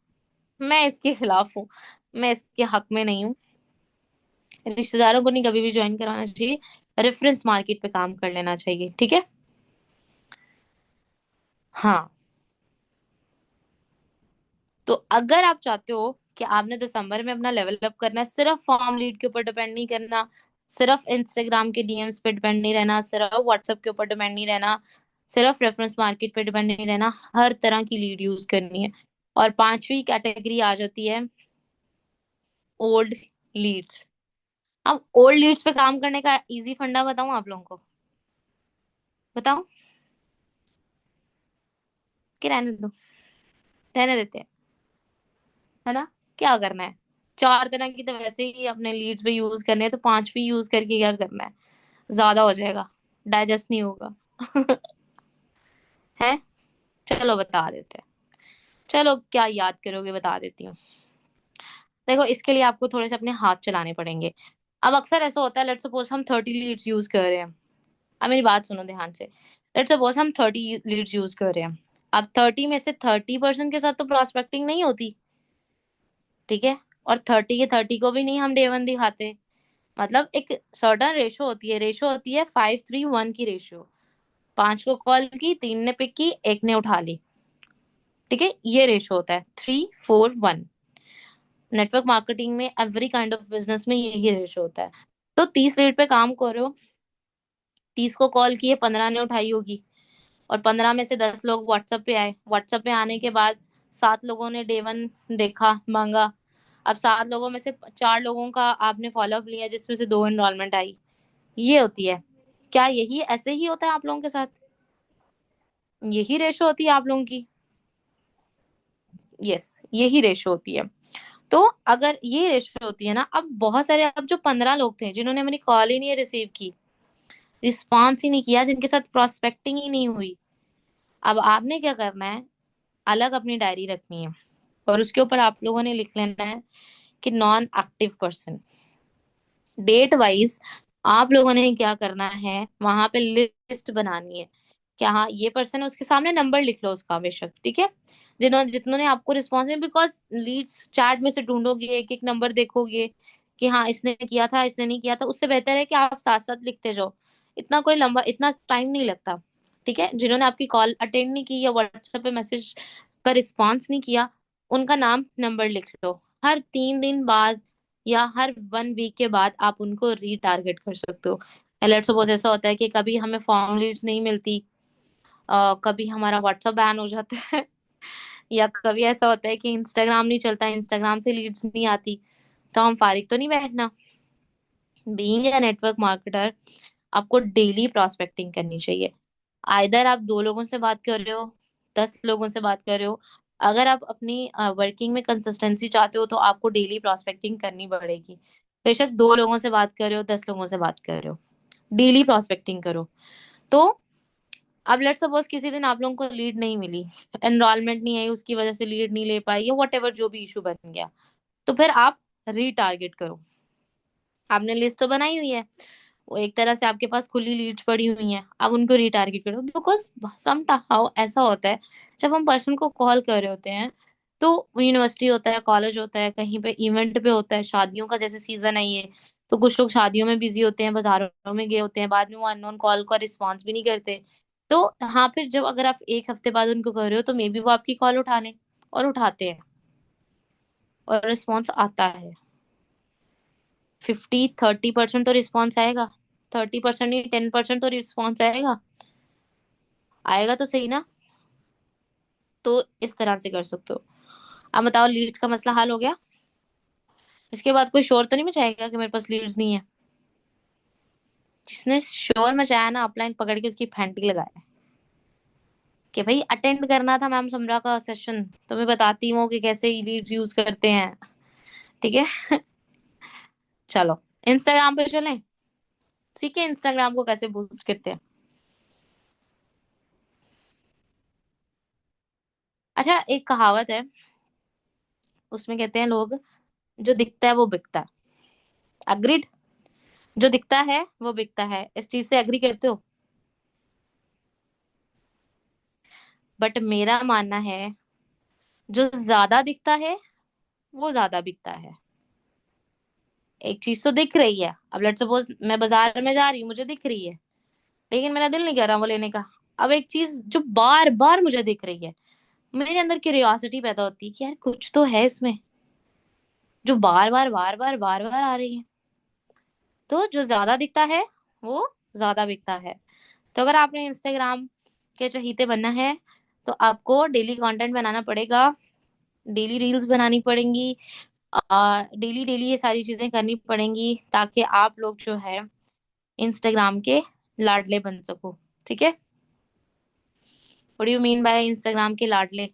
मैं इसके खिलाफ हूँ, मैं इसके हक में नहीं हूँ। रिश्तेदारों को नहीं कभी भी ज्वाइन करवाना चाहिए, रेफरेंस मार्केट पे काम कर लेना चाहिए। ठीक है। हाँ, तो अगर आप चाहते हो कि आपने दिसंबर में अपना लेवल अप करना है, सिर्फ फॉर्म लीड के ऊपर डिपेंड नहीं करना, सिर्फ इंस्टाग्राम के डीएम्स पे डिपेंड नहीं रहना, सिर्फ व्हाट्सएप के ऊपर डिपेंड नहीं रहना, सिर्फ रेफरेंस मार्केट पे डिपेंड नहीं रहना, हर तरह की लीड यूज करनी है। और पांचवी कैटेगरी आ जाती है ओल्ड लीड्स। अब ओल्ड लीड्स पे काम करने का इजी फंडा बताऊं आप लोगों को? बताऊं कि रहने दो? रहने देते हैं, है ना? क्या करना है, चार तरह की तो वैसे ही अपने लीड्स पे यूज करने हैं, तो पांचवी यूज करके क्या करना है? ज्यादा हो जाएगा, डाइजेस्ट नहीं होगा। है, चलो बता देते हैं। चलो क्या याद करोगे, बता देती हूँ। देखो इसके लिए आपको थोड़े से अपने हाथ चलाने पड़ेंगे। अब अक्सर ऐसा होता है, लेट्स सपोज हम 30 लीड्स यूज कर रहे हैं। अब मेरी बात सुनो ध्यान से। लेट्स सपोज हम 30 लीड्स यूज कर रहे हैं। अब 30 में से 30% के साथ तो प्रॉस्पेक्टिंग नहीं होती। ठीक है, और 30 के 30 को भी नहीं हम डे वन दिखाते। मतलब एक सर्टन रेशो होती है 5-3-1 की रेशियो। 5 को कॉल की, 3 ने पिक की, एक ने उठा ली। ठीक है, ये रेशो होता है 3-4-1। नेटवर्क मार्केटिंग में, एवरी काइंड ऑफ बिजनेस में यही रेशो होता है। तो 30 लीड पे काम करो, 30 को कॉल किए, 15 ने उठाई होगी, और 15 में से 10 लोग व्हाट्सएप पे आए। व्हाट्सएप पे आने के बाद 7 लोगों ने डे वन देखा, मांगा। अब 7 लोगों में से 4 लोगों का आपने फॉलोअप लिया, जिसमें से 2 एनरोलमेंट आई। ये होती है। क्या यही ऐसे ही होता है आप लोगों के साथ? यही रेशो होती है आप लोगों की? यस, यही रेशो होती है। तो अगर ये रेशो होती है ना, अब बहुत सारे, अब जो 15 लोग थे जिन्होंने मेरी कॉल ही नहीं रिसीव की, रिस्पॉन्स ही नहीं किया, जिनके साथ प्रोस्पेक्टिंग ही नहीं हुई, अब आपने क्या करना है, अलग अपनी डायरी रखनी है, और उसके ऊपर आप लोगों ने लिख लेना है कि non active person. Date wise आप लोगों ने क्या करना है, वहां पे लिस्ट बनानी है कि हाँ ये पर्सन है, उसके सामने नंबर लिख लो उसका बेशक। ठीक है, जिन्होंने जितनों ने आपको रिस्पॉन्स नहीं, बिकॉज लीड्स चैट में से ढूंढोगे, एक एक नंबर देखोगे कि हाँ इसने किया था, इसने नहीं किया था, उससे बेहतर है कि आप साथ साथ लिखते जाओ। इतना कोई लंबा, इतना टाइम नहीं लगता। ठीक है, जिन्होंने आपकी कॉल अटेंड नहीं की या व्हाट्सएप पे मैसेज का रिस्पॉन्स नहीं किया, उनका नाम नंबर लिख लो। हर 3 दिन बाद या हर 1 वीक के बाद आप उनको रीटारगेट कर सकते हो। लेट्स सपोज ऐसा होता है कि कभी हमें फॉर्म लीड्स नहीं मिलती, कभी हमारा व्हाट्सएप बैन हो जाता है, या कभी ऐसा होता है कि इंस्टाग्राम नहीं चलता, इंस्टाग्राम से लीड्स नहीं आती, तो हम फारिग तो नहीं बैठना। बीइंग अ नेटवर्क मार्केटर, आपको डेली प्रॉस्पेक्टिंग करनी चाहिए। आइदर आप 2 लोगों से बात कर रहे हो, 10 लोगों से बात कर रहे हो, अगर आप अपनी वर्किंग में कंसिस्टेंसी चाहते हो तो आपको डेली प्रॉस्पेक्टिंग करनी पड़ेगी। बेशक 2 लोगों से बात कर रहे हो, 10 लोगों से बात कर रहे हो, डेली प्रॉस्पेक्टिंग करो। तो अब लेट्स सपोज किसी दिन आप लोगों को लीड नहीं मिली, एनरोलमेंट नहीं आई, उसकी वजह से लीड नहीं ले पाई, या वट एवर जो भी इशू बन गया, तो फिर आप रीटारगेट करो। आपने लिस्ट तो बनाई हुई है, वो एक तरह से आपके पास खुली लीड्स पड़ी हुई हैं, अब उनको रिटारगेट करो। बिकॉज सम हाउ ऐसा होता है, जब हम पर्सन को कॉल कर रहे होते हैं, तो यूनिवर्सिटी होता है, कॉलेज होता है, कहीं पे इवेंट पे होता है, शादियों का जैसे सीजन है ये, तो कुछ लोग शादियों में बिजी होते हैं, बाजारों में गए होते हैं, बाद में वो अननोन कॉल का रिस्पॉन्स भी नहीं करते। तो हाँ, फिर जब अगर आप एक हफ्ते बाद उनको कर रहे हो, तो मे बी वो आपकी कॉल उठाने, और उठाते हैं, और रिस्पॉन्स आता है। 50-30% तो रिस्पॉन्स आएगा, 30% नहीं, 10% तो रिस्पॉन्स आएगा। आएगा तो सही ना? तो इस तरह से कर सकते हो। अब बताओ, लीड्स का मसला हल हो गया? इसके बाद कोई शोर तो नहीं मचाएगा कि मेरे पास लीड्स नहीं है? जिसने शोर मचाया ना, अपलाइन पकड़ के उसकी फैंटी लगाया कि भाई अटेंड करना था मैम समरा का सेशन, तो मैं बताती हूँ कि कैसे लीड्स यूज करते हैं। ठीक है। चलो इंस्टाग्राम पे चलें, सीखे इंस्टाग्राम को कैसे बूस्ट करते हैं। अच्छा, एक कहावत है, उसमें कहते हैं लोग, जो दिखता है वो बिकता है। अग्रीड? जो दिखता है वो बिकता है, इस चीज से एग्री करते हो? बट मेरा मानना है, जो ज्यादा दिखता है वो ज्यादा बिकता है। एक चीज तो दिख रही है, अब लेट्स सपोज मैं बाजार में जा रही हूँ, मुझे दिख रही है, लेकिन मेरा दिल नहीं कर रहा वो लेने का। अब एक चीज जो बार बार मुझे दिख रही है, मेरे अंदर क्यूरियोसिटी पैदा होती है कि यार कुछ तो है इसमें, जो बार बार आ रही है। तो जो ज्यादा दिखता है वो ज्यादा बिकता है। तो अगर आपने इंस्टाग्राम के चहीते बनना है, तो आपको डेली कंटेंट बनाना पड़ेगा, डेली रील्स बनानी पड़ेंगी, डेली डेली ये सारी चीजें करनी पड़ेंगी, ताकि आप लोग जो है इंस्टाग्राम के लाडले बन सको। ठीक है? What do you mean by Instagram के लाडले?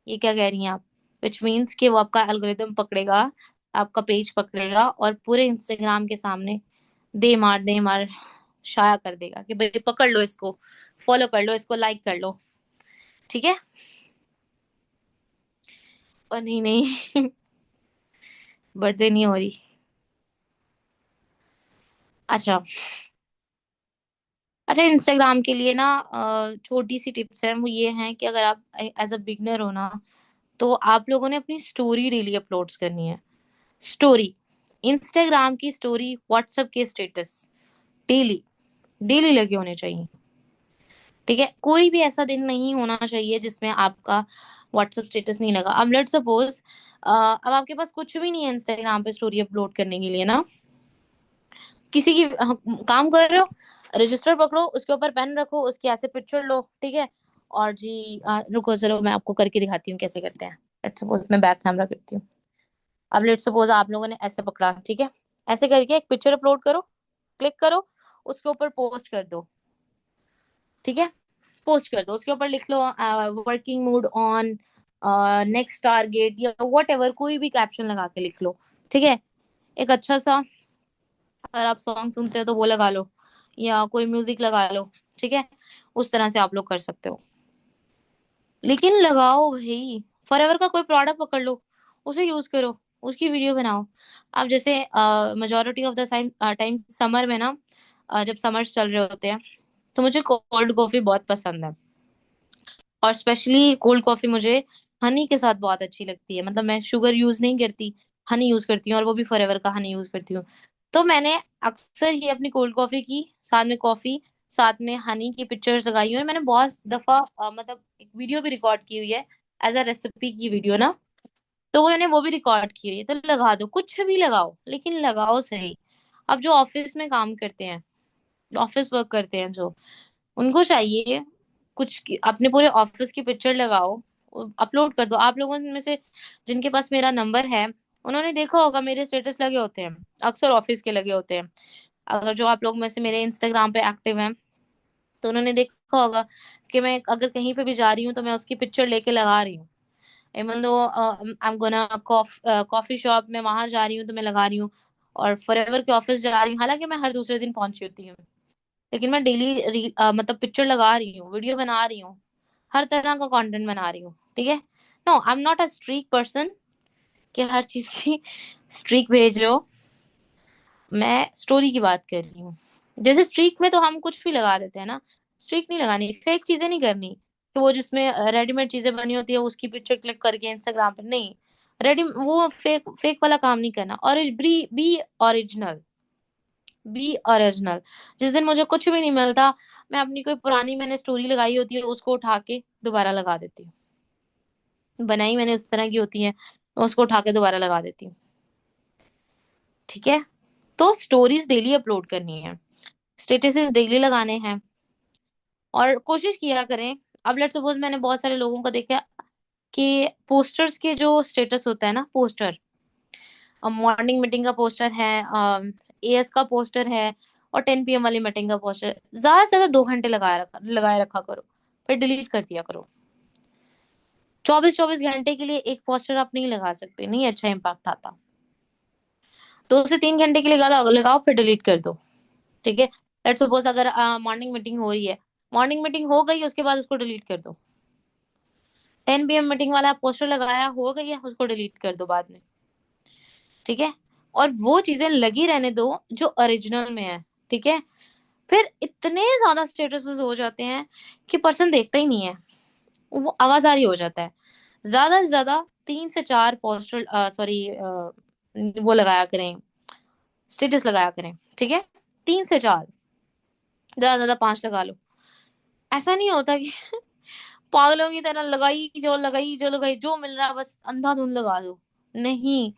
ये क्या कह रही हैं आप? विच मीन्स कि वो आपका एल्गोरिदम पकड़ेगा, आपका पेज पकड़ेगा और पूरे इंस्टाग्राम के सामने दे मार शाया कर देगा कि भाई पकड़ लो इसको, फॉलो कर लो इसको, लाइक कर लो। ठीक है? और नहीं नहीं, बर्थडे नहीं हो रही। अच्छा, अच्छा इंस्टाग्राम के लिए ना छोटी सी टिप्स है, वो ये है कि अगर आप एज अ बिगनर हो ना, तो आप लोगों ने अपनी स्टोरी डेली अपलोड्स करनी है। स्टोरी, इंस्टाग्राम की स्टोरी, व्हाट्सएप के स्टेटस, डेली डेली लगे होने चाहिए। ठीक है? कोई भी ऐसा दिन नहीं होना चाहिए जिसमें आपका व्हाट्सएप स्टेटस नहीं लगा। अब लेट्स सपोज अब आपके पास कुछ भी नहीं है इंस्टाग्राम पे स्टोरी अपलोड करने के लिए ना, किसी की काम कर रहे हो, रजिस्टर पकड़ो, उसके ऊपर पेन रखो, उसकी ऐसे पिक्चर लो, ठीक है, और जी रुको चलो मैं आपको करके दिखाती हूँ कैसे करते हैं। लेट्स सपोज मैं बैक कैमरा करती हूँ। अब लेट्स सपोज आप लोगों ने ऐसे पकड़ा, ठीक है, ऐसे करके एक पिक्चर अपलोड करो, क्लिक करो, उसके ऊपर पोस्ट कर दो। ठीक है? पोस्ट कर दो, उसके ऊपर लिख लो working mood on, next target, या वट एवर, कोई भी कैप्शन लगा के लिख लो। ठीक है? एक अच्छा सा, अगर आप सॉन्ग सुनते हो तो वो लगा लो, या कोई म्यूजिक लगा लो। ठीक है? उस तरह से आप लोग कर सकते हो, लेकिन लगाओ भाई। फॉरएवर का कोई प्रोडक्ट पकड़ लो, उसे यूज करो, उसकी वीडियो बनाओ। अब जैसे majority of the time summer में ना, जब समर्स चल रहे होते हैं, तो मुझे कोल्ड कॉफी बहुत पसंद है, और स्पेशली कोल्ड कॉफी मुझे हनी के साथ बहुत अच्छी लगती है। मतलब मैं शुगर यूज नहीं करती, हनी यूज करती हूँ, और वो भी फॉरएवर का हनी यूज करती हूँ। तो मैंने अक्सर ही अपनी कोल्ड कॉफी की साथ में कॉफी, साथ में हनी की पिक्चर्स लगाई हुई है। मैंने बहुत दफा मतलब एक वीडियो भी रिकॉर्ड की हुई है, एज अ रेसिपी की वीडियो ना, तो वो मैंने वो भी रिकॉर्ड की हुई है। तो लगा दो, कुछ भी लगाओ, लेकिन लगाओ सही। अब जो ऑफिस में काम करते हैं, ऑफिस वर्क करते हैं जो, उनको चाहिए कुछ अपने पूरे ऑफिस की पिक्चर लगाओ, अपलोड कर दो। आप लोगों में से जिनके पास मेरा नंबर है, उन्होंने देखा होगा मेरे स्टेटस लगे होते हैं, अक्सर ऑफिस के लगे होते हैं। अगर जो आप लोग में से मेरे इंस्टाग्राम पे एक्टिव हैं, तो उन्होंने देखा होगा कि मैं अगर कहीं पे भी जा रही हूँ तो मैं उसकी पिक्चर लेके लगा रही हूँ। Even though I am gonna coffee shop में वहां जा रही हूँ तो मैं लगा रही हूँ, और फॉरएवर के ऑफिस जा रही हूँ, हालांकि मैं हर दूसरे दिन पहुंची होती हूँ, लेकिन मैं डेली मतलब पिक्चर लगा रही हूँ, वीडियो बना रही हूँ, हर तरह का कंटेंट बना रही हूँ। ठीक है? No, I am not a streak person कि हर चीज की स्ट्रीक भेज रहे हो। मैं स्टोरी की बात कर रही हूँ। जैसे स्ट्रीक में तो हम कुछ भी लगा देते हैं ना, स्ट्रीक नहीं लगानी, फेक चीजें नहीं करनी, कि वो जिसमें रेडीमेड चीजें बनी होती है उसकी पिक्चर क्लिक करके इंस्टाग्राम पे नहीं, रेडी वो फेक फेक वाला काम नहीं करना। और बी ओरिजिनल, बी ओरिजिनल। जिस दिन मुझे कुछ भी नहीं मिलता, मैं अपनी कोई पुरानी मैंने स्टोरी लगाई होती है उसको उठा के दोबारा लगा देती हूँ, बनाई मैंने उस तरह की होती है, मैं उसको उठा के दोबारा लगा देती हूँ। ठीक है? तो स्टोरीज डेली अपलोड करनी है, स्टेटसेस डेली लगाने हैं, और कोशिश किया करें। अब लेट्स सपोज मैंने बहुत सारे लोगों को देखा कि पोस्टर्स के जो स्टेटस होता है ना, पोस्टर, मॉर्निंग मीटिंग का पोस्टर है, एएस का पोस्टर है, और 10 PM वाली मीटिंग का पोस्टर, ज्यादा से ज्यादा 2 घंटे लगाए रखा करो, फिर डिलीट कर दिया करो। 24-24 घंटे के लिए एक पोस्टर आप नहीं लगा सकते, नहीं अच्छा इम्पैक्ट आता। 2 से 3 घंटे के लिए लगाओ लगाओ, फिर डिलीट कर दो। ठीक है। लेट्स सपोज अगर मॉर्निंग मीटिंग हो रही है, मॉर्निंग मीटिंग हो गई, उसके बाद उसको डिलीट कर दो। 10 PM मीटिंग वाला पोस्टर लगाया, हो गई है, उसको डिलीट कर दो बाद में। ठीक है। और वो चीजें लगी रहने दो जो ओरिजिनल में है। ठीक है। फिर इतने ज्यादा स्टेटसेस हो जाते हैं कि पर्सन देखता ही नहीं है, वो आवाजारी हो जाता है। ज्यादा से ज्यादा 3 से 4 पोस्टर, सॉरी, वो लगाया करें, स्टेटस लगाया करें। ठीक है। 3 से 4, ज्यादा से ज्यादा 5 लगा लो। ऐसा नहीं होता कि पागलों की तरह लगाई जो लगाई जो लगाई, जो मिल रहा है बस अंधाधुंध लगा दो। नहीं।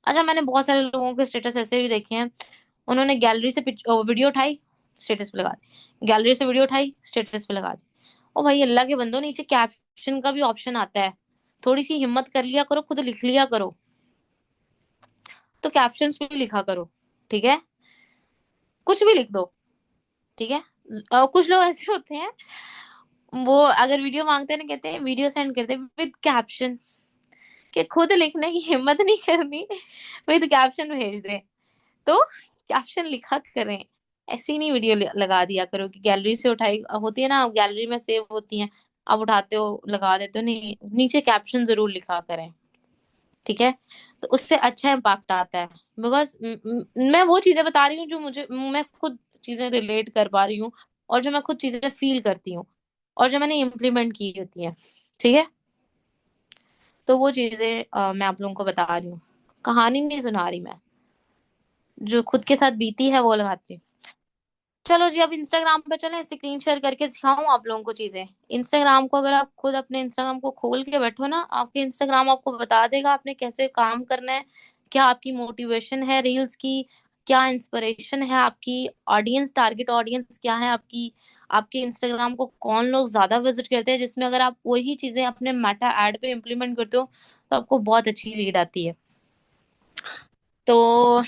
अच्छा, मैंने बहुत सारे लोगों के स्टेटस ऐसे भी देखे हैं, उन्होंने गैलरी से वीडियो उठाई, स्टेटस पे लगा दी, गैलरी से वीडियो उठाई, स्टेटस पे लगा दी। ओ भाई, अल्लाह के बंदो, नीचे कैप्शन का भी ऑप्शन आता है, थोड़ी सी हिम्मत कर लिया करो, खुद लिख लिया करो, तो कैप्शंस भी लिखा करो। ठीक है। कुछ भी लिख दो। ठीक है। कुछ लोग ऐसे होते हैं, वो अगर वीडियो मांगते हैं ना, कहते हैं वीडियो सेंड करते हैं विद कैप्शन, कि खुद लिखने की हिम्मत नहीं करनी, विद कैप्शन भेज दे। तो कैप्शन लिखा करें, ऐसी नहीं वीडियो लगा दिया करो कि गैलरी से उठाई होती है ना, गैलरी में सेव होती हैं, आप उठाते हो लगा देते हो, नहीं, नीचे कैप्शन जरूर लिखा करें। ठीक है। तो उससे अच्छा इम्पैक्ट आता है। बिकॉज मैं वो चीजें बता रही हूँ जो मुझे, मैं खुद चीजें रिलेट कर पा रही हूँ, और जो मैं खुद चीजें फील करती हूँ, और जो मैंने इम्प्लीमेंट की होती है। ठीक है। तो वो चीजें मैं आप लोगों को बता रही हूँ, कहानी नहीं सुना रही मैं, जो खुद के साथ बीती है वो लगाती हूँ। चलो जी, अब इंस्टाग्राम पे चलें, स्क्रीन शेयर करके दिखाऊं आप लोगों को चीजें। इंस्टाग्राम को अगर आप खुद अपने इंस्टाग्राम को खोल के बैठो ना, आपके इंस्टाग्राम आपको बता देगा आपने कैसे काम करना है, क्या आपकी मोटिवेशन है रील्स की, क्या इंस्पिरेशन है आपकी, ऑडियंस, टारगेट ऑडियंस क्या है आपकी, आपके इंस्टाग्राम को कौन लोग ज्यादा विजिट करते हैं, जिसमें अगर आप वही चीजें अपने मेटा ऐड पे इम्प्लीमेंट करते हो तो आपको बहुत अच्छी लीड आती है। तो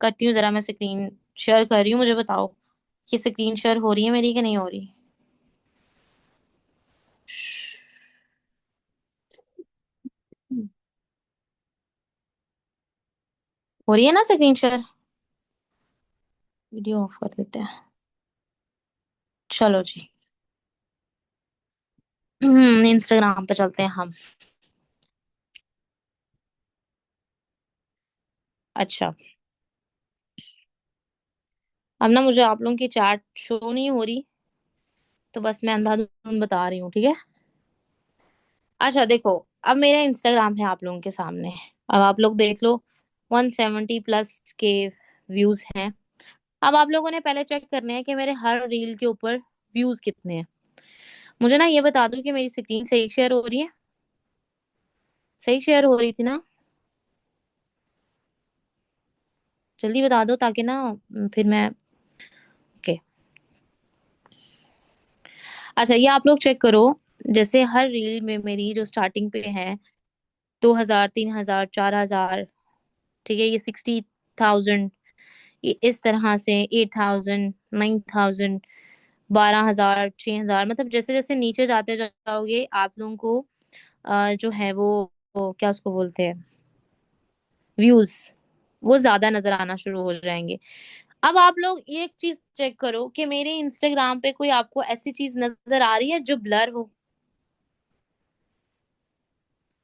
करती हूँ, जरा मैं स्क्रीन शेयर कर रही हूँ, मुझे बताओ कि स्क्रीन शेयर हो रही है मेरी कि नहीं हो रही। हो रही है ना स्क्रीन शेयर। वीडियो ऑफ कर देते हैं। चलो जी। इंस्टाग्राम पे चलते हैं हम। अच्छा, अब ना मुझे आप लोगों की चैट शो नहीं हो रही, तो बस मैं अंधाधुंध बता रही हूँ। ठीक है। अच्छा देखो, अब मेरा इंस्टाग्राम है आप लोगों के सामने, अब आप लोग देख लो, 170+ के व्यूज हैं। अब आप लोगों ने पहले चेक करने हैं कि मेरे हर रील के ऊपर व्यूज कितने हैं। मुझे ना ये बता दो कि मेरी स्क्रीन सही शेयर हो रही है, सही शेयर हो रही थी ना, जल्दी बता दो ताकि ना फिर मैं, ओके। अच्छा, ये आप लोग चेक करो, जैसे हर रील में मेरी जो स्टार्टिंग पे है, 2,000, 3,000, 4,000, ठीक है, ये 60,000, ये इस तरह से 8,000, 9,000, 12,000, 6,000, मतलब जैसे जैसे नीचे जाते जाओगे आप लोगों को जो है वो क्या उसको बोलते हैं, व्यूज, वो ज्यादा नजर आना शुरू हो जाएंगे। अब आप लोग ये एक चीज चेक करो कि मेरे इंस्टाग्राम पे कोई आपको ऐसी चीज नजर आ रही है जो ब्लर हो,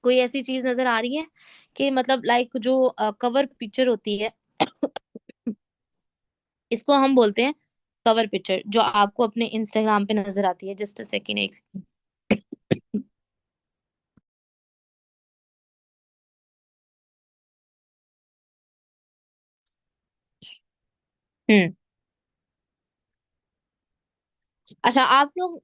कोई ऐसी चीज नजर आ रही है कि मतलब लाइक जो कवर पिक्चर होती है, इसको हम बोलते हैं कवर पिक्चर, जो आपको अपने इंस्टाग्राम पे नजर आती है। जस्ट अ सेकेंड, एक सेकेंड। हम्म। अच्छा, आप लोग,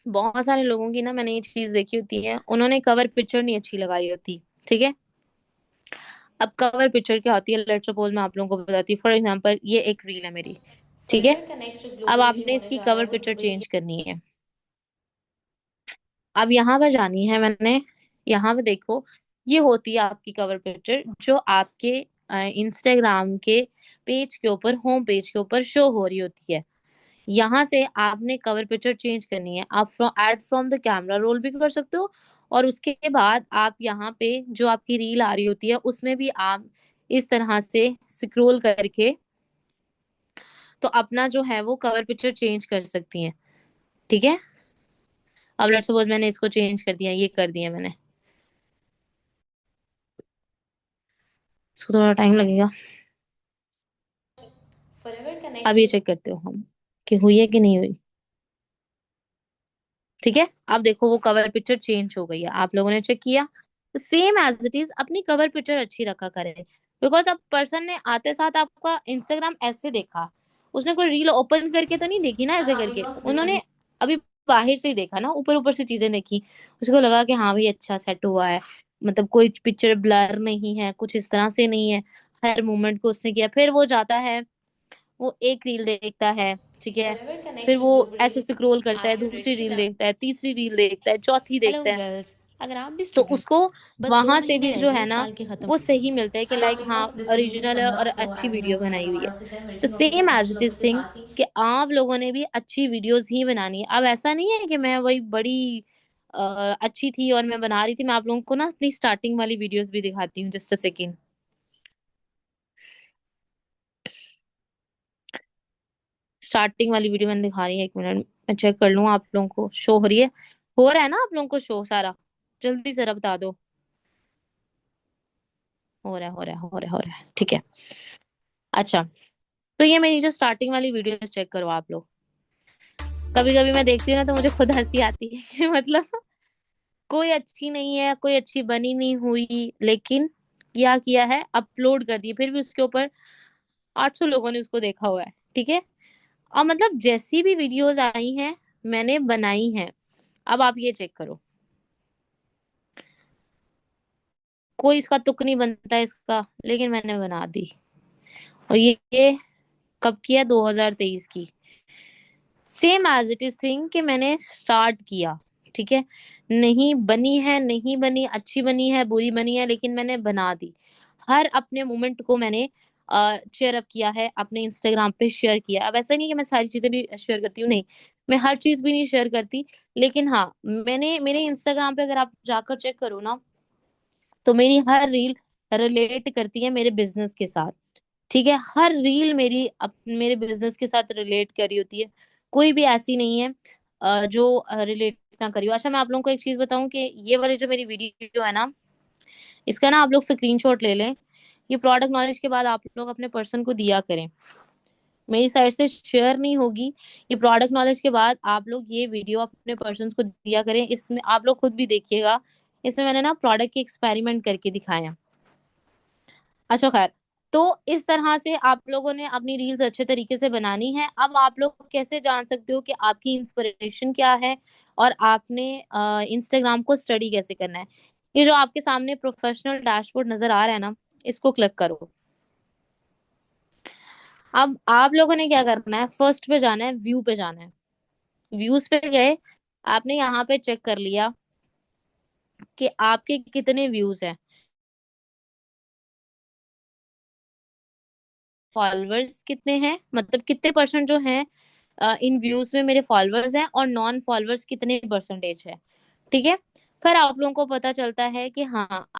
बहुत सारे लोगों की ना मैंने ये चीज देखी होती है, उन्होंने कवर पिक्चर नहीं अच्छी लगाई होती। ठीक है। अब कवर पिक्चर क्या होती है, लेट्स सपोज मैं आप लोगों को बताती हूँ, फॉर एग्जांपल ये एक रील है मेरी। ठीक है। अब आपने इसकी कवर पिक्चर चेंज करनी है। अब यहाँ पे जानी है मैंने, यहाँ पे देखो, ये होती है आपकी कवर पिक्चर जो आपके इंस्टाग्राम के पेज के ऊपर, होम पेज के ऊपर शो हो रही होती है। यहाँ से आपने कवर पिक्चर चेंज करनी है, आप add from the camera roll भी कर सकते हो, और उसके बाद आप यहाँ पे जो आपकी रील आ रही होती है उसमें भी आप इस तरह से स्क्रॉल करके तो अपना जो है वो कवर पिक्चर चेंज कर सकती हैं। ठीक है, अब लेट्स सपोज मैंने इसको चेंज कर दिया, ये कर दिया मैंने, इसको थोड़ा टाइम लगेगा। अब ये चेक करते हो हम कि हुई है कि नहीं हुई। ठीक है, अब देखो वो कवर पिक्चर चेंज हो गई है, आप लोगों ने चेक किया। सेम एज इट इज अपनी कवर पिक्चर अच्छी रखा करें, बिकॉज अब पर्सन ने आते साथ आपका इंस्टाग्राम ऐसे देखा, उसने कोई रील ओपन करके तो नहीं देखी ना ऐसे करके, उन्होंने अभी बाहर से ही देखा ना, ऊपर ऊपर से चीजें देखी, उसको लगा कि हाँ भाई अच्छा सेट हुआ है, मतलब कोई पिक्चर ब्लर नहीं है, कुछ इस तरह से नहीं है, हर मोमेंट को उसने किया, फिर वो जाता है, वो एक रील देखता है, ठीक है, फिर वो ऐसे स्क्रॉल करता है, दूसरी रील देखता है, तीसरी रील देखता है, चौथी हेलो देखता है, गर्ल्स, अगर आप भी तो स्टूडेंट उसको बस दो वहां से महीने भी रह जो है गए ना साल के खत्म। वो सही मिलता है कि Hello लाइक हाँ people, this is Nidhi original from है और Love. So अच्छी as you वीडियो know, मैं बनाई हुई हमारे है। ऑफिस है, तो मेल्टिंग ऑफिस है same as national it is office के थिंग साथ ही। कि आप लोगों ने भी अच्छी वीडियोस ही बनानी है। अब ऐसा नहीं है कि मैं वही बड़ी अच्छी थी और मैं बना रही थी, मैं आप लोगों को ना अपनी स्टार्टिंग वाली वीडियोस भी दिखाती हूँ, जस्ट अ सेकेंड। स्टार्टिंग वाली वीडियो मैंने दिखा रही है, एक मिनट मैं चेक कर लूँ आप लोगों को शो हो रही है, हो रहा है ना आप लोगों को शो सारा, जल्दी जरा बता दो। हो रहा है, हो रहा है, हो रहा है, हो रहा है, ठीक है। अच्छा, तो ये मेरी जो स्टार्टिंग वाली वीडियो चेक करो आप लोग। कभी कभी मैं देखती हूँ ना तो मुझे खुद हंसी आती है कि मतलब कोई अच्छी नहीं है, कोई अच्छी बनी नहीं हुई, लेकिन क्या किया है, अपलोड कर दी, फिर भी उसके ऊपर 800 लोगों ने उसको देखा हुआ है। ठीक है, और मतलब जैसी भी वीडियोस आई हैं मैंने बनाई हैं। अब आप ये चेक करो, कोई इसका तुक नहीं बनता इसका, लेकिन मैंने बना दी। और ये कब किया, 2023 की, same as it is thing कि मैंने स्टार्ट किया। ठीक है, नहीं बनी है, नहीं बनी, अच्छी बनी है, बुरी बनी है, लेकिन मैंने बना दी। हर अपने मोमेंट को मैंने शेयर अप किया है, अपने इंस्टाग्राम पे शेयर किया। अब ऐसा नहीं कि मैं सारी चीजें भी शेयर करती हूँ, नहीं, मैं हर चीज भी नहीं शेयर करती, लेकिन हाँ मैंने मेरे इंस्टाग्राम पे अगर आप जाकर चेक करो ना, तो मेरी हर रील रिलेट करती है मेरे बिजनेस के साथ। ठीक है, हर रील मेरी मेरे बिजनेस के साथ रिलेट करी होती है, कोई भी ऐसी नहीं है जो रिलेट ना करी हो। अच्छा, मैं आप लोगों को एक चीज बताऊं कि ये वाली जो मेरी वीडियो है ना, इसका ना आप लोग स्क्रीनशॉट ले लें, ये प्रोडक्ट नॉलेज के बाद आप लोग अपने पर्सन को दिया करें, मेरी साइड से शेयर नहीं होगी। ये प्रोडक्ट नॉलेज के बाद आप लोग ये वीडियो अपने पर्सन को दिया करें, इसमें आप लोग खुद भी देखिएगा, इसमें मैंने ना प्रोडक्ट के एक्सपेरिमेंट करके दिखाए हैं। अच्छा खैर, तो इस तरह से आप लोगों ने अपनी रील्स अच्छे तरीके से बनानी है। अब आप लोग कैसे जान सकते हो कि आपकी इंस्पिरेशन क्या है और आपने इंस्टाग्राम को स्टडी कैसे करना है। ये जो आपके सामने प्रोफेशनल डैशबोर्ड नजर आ रहा है ना, इसको क्लिक करो। अब आप लोगों ने क्या करना है, फर्स्ट पे जाना है, व्यू पे जाना है। व्यूज पे गए, आपने यहाँ पे चेक कर लिया कि आपके कितने व्यूज हैं, फॉलोअर्स कितने हैं, मतलब कितने परसेंट जो हैं इन व्यूज में मेरे फॉलोअर्स हैं, और नॉन फॉलोअर्स कितने परसेंटेज है। ठीक है, फिर आप लोगों को पता चलता है कि हाँ